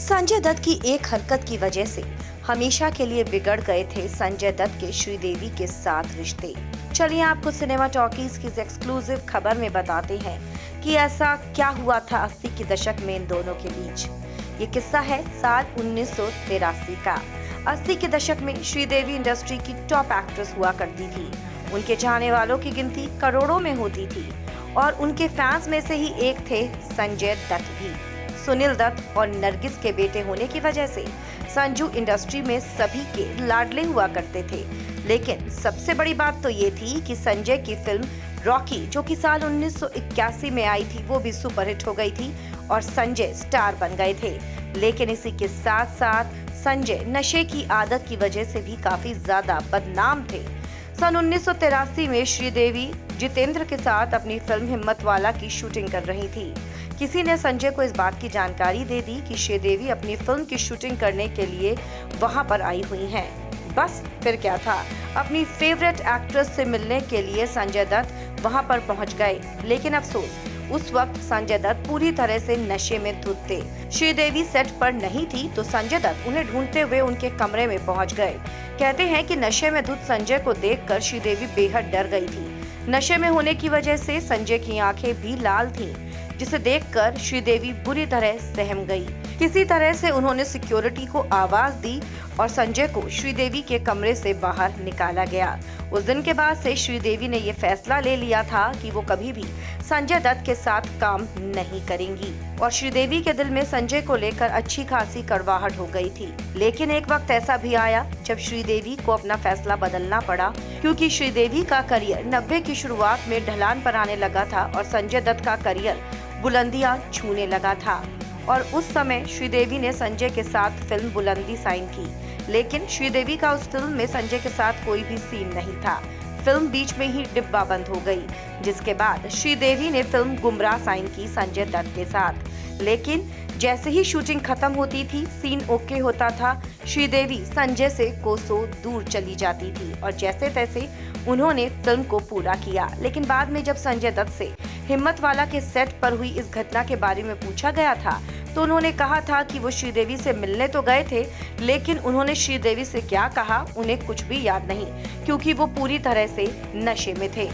संजय दत्त की एक हरकत की वजह से हमेशा के लिए बिगड़ गए थे संजय दत्त के श्रीदेवी के साथ रिश्ते। चलिए आपको सिनेमा टॉकीज की इस एक्सक्लूसिव खबर में बताते हैं कि ऐसा क्या हुआ था 80 के दशक में इन दोनों के बीच। ये किस्सा है साल 1983 का। 80 के दशक में श्रीदेवी इंडस्ट्री की टॉप एक्ट्रेस हुआ करती थी। उनके चाहने वालों की गिनती करोड़ों में होती थी और उनके फैंस में से ही एक थे संजय दत्त भी। सुनील दत्त और नरगिस के बेटे होने की वजह से संजू इंडस्ट्री में सभी के लाडले हुआ करते थे। लेकिन सबसे बड़ी बात तो ये थी कि संजय की फिल्म रॉकी, जो कि साल 1981 में आई थी, वो भी सुपरहिट हो गई थी और संजय स्टार बन गए थे। लेकिन इसी के साथ साथ संजय नशे की आदत की वजह से भी काफी ज्यादा बदनाम थे। सन 1983 में श्रीदेवी जितेंद्र के साथ अपनी फिल्म हिम्मतवाला की शूटिंग कर रही थी। किसी ने संजय को इस बात की जानकारी दे दी कि श्रीदेवी अपनी फिल्म की शूटिंग करने के लिए वहां पर आई हुई हैं। बस फिर क्या था, अपनी फेवरेट एक्ट्रेस से मिलने के लिए संजय दत्त वहां पर पहुंच गए। लेकिन अफसोस, उस वक्त संजय दत्त पूरी तरह से नशे में धुत थे। श्रीदेवी सेट पर नहीं थी तो संजय दत्त उन्हें ढूंढते हुए उनके कमरे में पहुंच गए। कहते हैं कि नशे में धुत संजय को देखकर श्रीदेवी बेहद डर गई थी। नशे में होने की वजह से संजय की आंखें भी लाल थीं, जिसे देखकर श्रीदेवी बुरी तरह सहम गई। किसी तरह से उन्होंने सिक्योरिटी को आवाज दी और संजय को श्रीदेवी के कमरे से बाहर निकाला गया। उस दिन के बाद से श्रीदेवी ने ये फैसला ले लिया था कि वो कभी भी संजय दत्त के साथ काम नहीं करेंगी और श्रीदेवी के दिल में संजय को लेकर अच्छी खासी कड़वाहट हो गई थी। लेकिन एक वक्त ऐसा भी आया जब श्रीदेवी को अपना फैसला बदलना पड़ा, क्योंकि श्रीदेवी का करियर 90 की शुरुआत में ढलान पर आने लगा था और संजय दत्त का करियर बुलंदियां छूने लगा था। और उस समय श्रीदेवी ने संजय के साथ फिल्म बुलंदी साइन की। लेकिन श्रीदेवी का उस फिल्म में संजय के साथ कोई भी सीन नहीं था। फिल्म बीच में ही डिब्बा बंद हो गई, जिसके बाद श्रीदेवी ने फिल्म गुमराह साइन की संजय दत्त के साथ। लेकिन जैसे ही शूटिंग खत्म होती थी, सीन ओके होता था, श्रीदेवी संजय से कोसों दूर चली जाती थी और जैसे तैसे उन्होंने फिल्म को पूरा किया। लेकिन बाद में जब संजय दत्त से हिम्मतवाला के सेट पर हुई इस घटना के बारे में पूछा गया था तो उन्होंने कहा था कि वो श्रीदेवी से मिलने तो गए थे, लेकिन उन्होंने श्रीदेवी से क्या कहा उन्हें कुछ भी याद नहीं, क्योंकि वो पूरी तरह से नशे में थे।